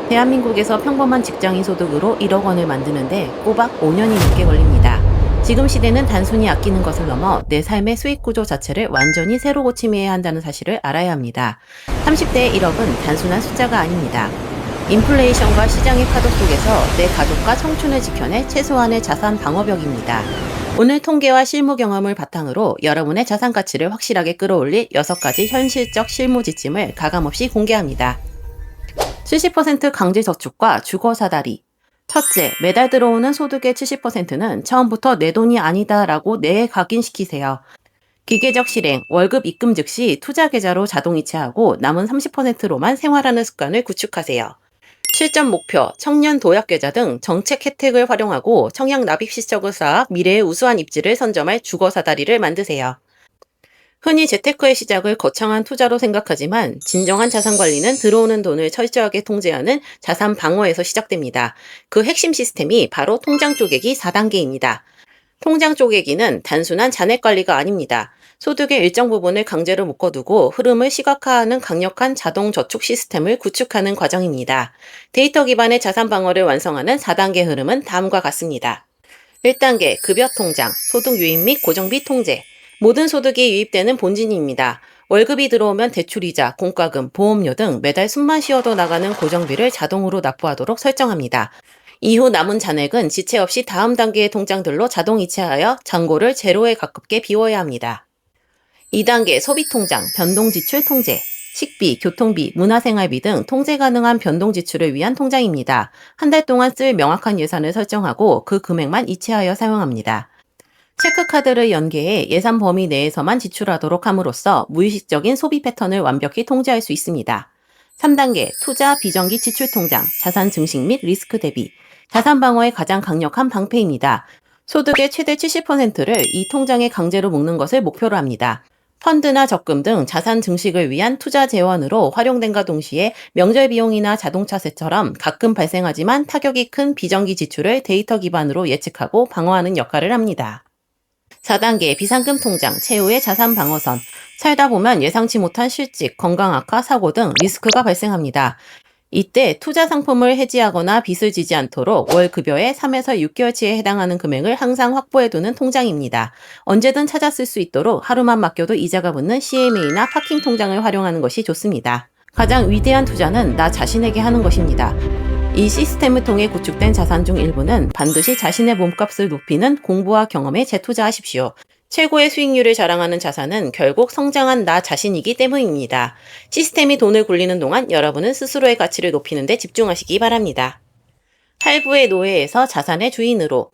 대한민국에서 평범한 직장인 소득으로 1억 원을 만드는데 꼬박 5년이 넘게 걸립니다. 지금 시대는 단순히 아끼는 것을 넘어 내 삶의 수익 구조 자체를 완전히 새로 고침해야 한다는 사실을 알아야 합니다. 30대의 1억은 단순한 숫자가 아닙니다. 인플레이션과 시장의 파도 속에서 내 가족과 청춘을 지켜낼 최소한의 자산 방어벽입니다. 오늘 통계와 실무 경험을 바탕으로 여러분의 자산 가치를 확실하게 끌어올릴 6가지 현실적 실무 지침을 가감없이 공개합니다. 70% 강제 저축과 주거 사다리. 첫째, 매달 들어오는 소득의 70%는 처음부터 내 돈이 아니다라고 뇌에 각인시키세요. 기계적 실행, 월급 입금 즉시 투자 계좌로 자동 이체하고 남은 30%로만 생활하는 습관을 구축하세요. 실전 목표, 청년 도약 계좌 등 정책 혜택을 활용하고 청약 납입 실적을 쌓아 미래의 우수한 입지를 선점할 주거 사다리를 만드세요. 흔히 재테크의 시작을 거창한 투자로 생각하지만 진정한 자산 관리는 들어오는 돈을 철저하게 통제하는 자산 방어에서 시작됩니다. 그 핵심 시스템이 바로 통장 쪼개기 4단계입니다. 통장 쪼개기는 단순한 잔액 관리가 아닙니다. 소득의 일정 부분을 강제로 묶어두고 흐름을 시각화하는 강력한 자동 저축 시스템을 구축하는 과정입니다. 데이터 기반의 자산 방어를 완성하는 4단계 흐름은 다음과 같습니다. 1단계 급여 통장, 소득 유입 및 고정비 통제. 모든 소득이 유입되는 본진입니다. 월급이 들어오면 대출이자, 공과금, 보험료 등 매달 숨만 쉬어도 나가는 고정비를 자동으로 납부하도록 설정합니다. 이후 남은 잔액은 지체 없이 다음 단계의 통장들로 자동 이체하여 잔고를 제로에 가깝게 비워야 합니다. 2단계 소비통장, 변동지출 통제. 식비, 교통비, 문화생활비 등 통제 가능한 변동지출을 위한 통장입니다. 한 달 동안 쓸 명확한 예산을 설정하고 그 금액만 이체하여 사용합니다. 체크카드를 연계해 예산 범위 내에서만 지출하도록 함으로써 무의식적인 소비 패턴을 완벽히 통제할 수 있습니다. 3단계 투자 비정기 지출 통장, 자산 증식 및 리스크 대비. 자산 방어의 가장 강력한 방패입니다. 소득의 최대 70%를 이 통장에 강제로 묶는 것을 목표로 합니다. 펀드나 적금 등 자산 증식을 위한 투자 재원으로 활용된과 동시에 명절 비용이나 자동차세처럼 가끔 발생하지만 타격이 큰 비정기 지출을 데이터 기반으로 예측하고 방어하는 역할을 합니다. 4단계 비상금 통장, 최후의 자산 방어선. 살다 보면 예상치 못한 실직, 건강 악화, 사고 등 리스크가 발생합니다. 이때 투자 상품을 해지하거나 빚을 지지 않도록 월 급여의 3에서 6개월치에 해당하는 금액을 항상 확보해두는 통장입니다. 언제든 찾아 쓸 수 있도록 하루만 맡겨도 이자가 붙는 CMA나 파킹 통장을 활용하는 것이 좋습니다. 가장 위대한 투자는 나 자신에게 하는 것입니다. 이 시스템을 통해 구축된 자산 중 일부는 반드시 자신의 몸값을 높이는 공부와 경험에 재투자하십시오. 최고의 수익률을 자랑하는 자산은 결국 성장한 나 자신이기 때문입니다. 시스템이 돈을 굴리는 동안 여러분은 스스로의 가치를 높이는 데 집중하시기 바랍니다. 할부의 노예에서 자산의 주인으로.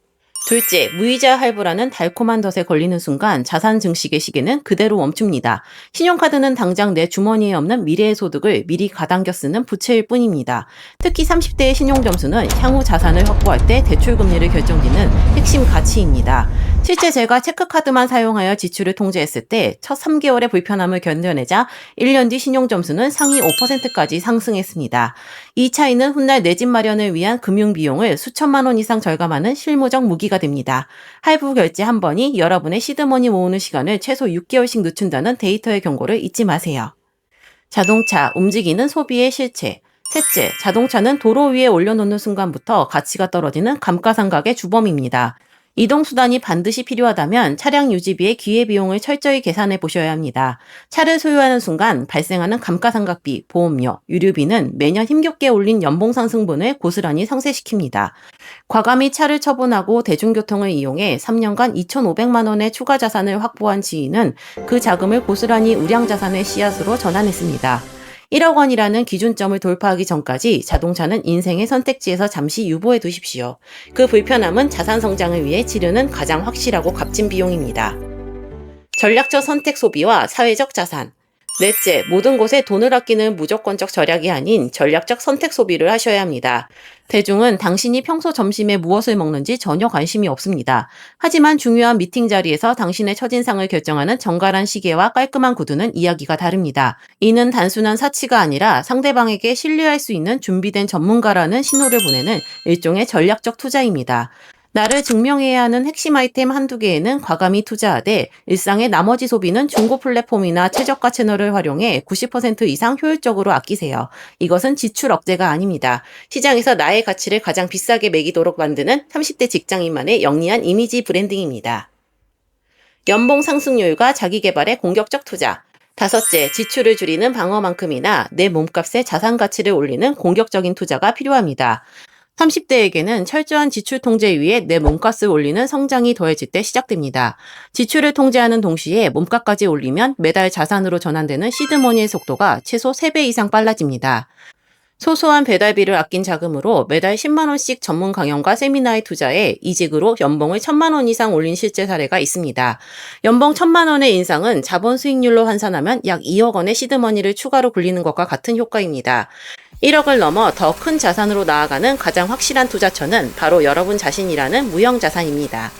둘째, 무이자 할부라는 달콤한 덫에 걸리는 순간 자산 증식의 시계는 그대로 멈춥니다. 신용카드는 당장 내 주머니에 없는 미래의 소득을 미리 가당겨 쓰는 부채일 뿐입니다. 특히 30대의 신용점수는 향후 자산을 확보할 때 대출금리를 결정짓는 핵심 가치입니다. 실제 제가 체크카드만 사용하여 지출을 통제했을 때 첫 3개월의 불편함을 견뎌내자 1년 뒤 신용점수는 상위 5%까지 상승했습니다. 이 차이는 훗날 내 집 마련을 위한 금융비용을 수천만 원 이상 절감하는 실무적 무기가 됩니다. 할부 결제 한 번이 여러분의 시드머니 모으는 시간을 최소 6개월씩 늦춘다는 데이터의 경고를 잊지 마세요. 자동차, 움직이는 소비의 실체. 셋째, 자동차는 도로 위에 올려놓는 순간부터 가치가 떨어지는 감가상각의 주범입니다. 이동수단이 반드시 필요하다면 차량 유지비의 기회비용을 철저히 계산해 보셔야 합니다. 차를 소유하는 순간 발생하는 감가상각비, 보험료, 유류비는 매년 힘겹게 올린 연봉상승분을 고스란히 상쇄시킵니다. 과감히 차를 처분하고 대중교통을 이용해 3년간 2,500만 원의 추가 자산을 확보한 지인은 그 자금을 고스란히 우량자산의 씨앗으로 전환했습니다. 1억 원이라는 기준점을 돌파하기 전까지 자동차는 인생의 선택지에서 잠시 유보해 두십시오. 그 불편함은 자산 성장을 위해 치르는 가장 확실하고 값진 비용입니다. 전략적 선택 소비와 사회적 자산. 넷째, 모든 곳에 돈을 아끼는 무조건적 절약이 아닌 전략적 선택 소비를 하셔야 합니다. 대중은 당신이 평소 점심에 무엇을 먹는지 전혀 관심이 없습니다. 하지만 중요한 미팅 자리에서 당신의 첫인상을 결정하는 정갈한 시계와 깔끔한 구두는 이야기가 다릅니다. 이는 단순한 사치가 아니라 상대방에게 신뢰할 수 있는 준비된 전문가라는 신호를 보내는 일종의 전략적 투자입니다. 나를 증명해야 하는 핵심 아이템 한두 개에는 과감히 투자하되 일상의 나머지 소비는 중고 플랫폼이나 최저가 채널을 활용해 90% 이상 효율적으로 아끼세요. 이것은 지출 억제가 아닙니다. 시장에서 나의 가치를 가장 비싸게 매기도록 만드는 30대 직장인만의 영리한 이미지 브랜딩입니다. 연봉 상승률과 자기개발에 공격적 투자. 다섯째, 지출을 줄이는 방어만큼이나 내 몸값의 자산 가치를 올리는 공격적인 투자가 필요합니다. 30대에게는 철저한 지출 통제 위에 내 몸값을 올리는 성장이 더해질 때 시작됩니다. 지출을 통제하는 동시에 몸값까지 올리면 매달 자산으로 전환되는 시드머니의 속도가 최소 3배 이상 빨라집니다. 소소한 배달비를 아낀 자금으로 매달 10만 원씩 전문 강연과 세미나에 투자해 이직으로 연봉을 1,000만 원 이상 올린 실제 사례가 있습니다. 연봉 1,000만 원의 인상은 자본 수익률로 환산하면 약 2억 원의 시드머니를 추가로 굴리는 것과 같은 효과입니다. 1억을 넘어 더 큰 자산으로 나아가는 가장 확실한 투자처는 바로 여러분 자신이라는 무형 자산입니다.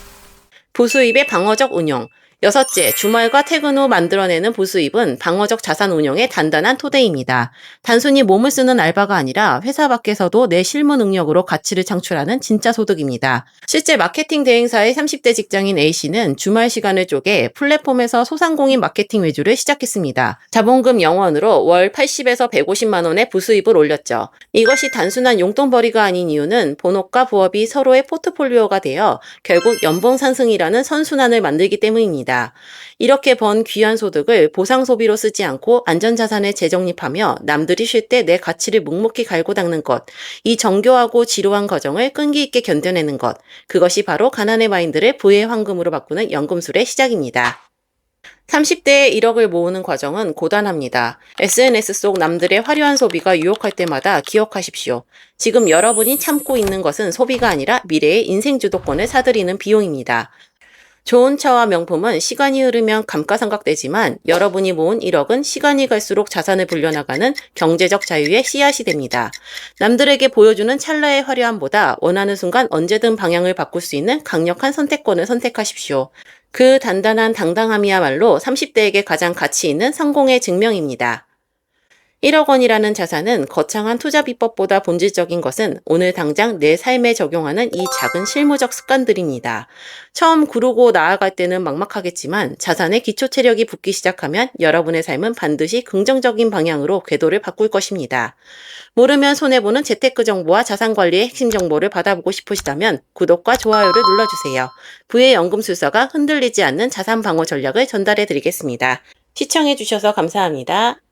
부수입의 방어적 운용. 여섯째, 주말과 퇴근 후 만들어내는 부수입은 방어적 자산 운용의 단단한 토대입니다. 단순히 몸을 쓰는 알바가 아니라 회사 밖에서도 내 실무 능력으로 가치를 창출하는 진짜 소득입니다. 실제 마케팅 대행사의 30대 직장인 A씨는 주말 시간을 쪼개 플랫폼에서 소상공인 마케팅 외주를 시작했습니다. 자본금 0원으로 월 80에서 150만 원의 부수입을 올렸죠. 이것이 단순한 용돈벌이가 아닌 이유는 본업과 부업이 서로의 포트폴리오가 되어 결국 연봉 상승이라는 선순환을 만들기 때문입니다. 이렇게 번 귀한 소득을 보상 소비로 쓰지 않고 안전자산에 재정립하며 남들이 쉴 때 내 가치를 묵묵히 갈고 닦는 것, 이 정교하고 지루한 과정을 끈기 있게 견뎌내는 것, 그것이 바로 가난의 마인드를 부의 황금으로 바꾸는 연금술의 시작입니다. 30대에 1억을 모으는 과정은 고단합니다. SNS 속 남들의 화려한 소비가 유혹할 때마다 기억하십시오. 지금 여러분이 참고 있는 것은 소비가 아니라 미래의 인생 주도권을 사들이는 비용입니다. 좋은 차와 명품은 시간이 흐르면 감가상각되지만 여러분이 모은 1억은 시간이 갈수록 자산을 불려나가는 경제적 자유의 씨앗이 됩니다. 남들에게 보여주는 찰나의 화려함보다 원하는 순간 언제든 방향을 바꿀 수 있는 강력한 선택권을 선택하십시오. 그 단단한 당당함이야말로 30대에게 가장 가치 있는 성공의 증명입니다. 1억 원이라는 자산은 거창한 투자 비법보다 본질적인 것은 오늘 당장 내 삶에 적용하는 이 작은 실무적 습관들입니다. 처음 구르고 나아갈 때는 막막하겠지만 자산의 기초 체력이 붙기 시작하면 여러분의 삶은 반드시 긍정적인 방향으로 궤도를 바꿀 것입니다. 모르면 손해보는 재테크 정보와 자산 관리의 핵심 정보를 받아보고 싶으시다면 구독과 좋아요를 눌러주세요. 부의 연금술사가 흔들리지 않는 자산 방어 전략을 전달해 드리겠습니다. 시청해 주셔서 감사합니다.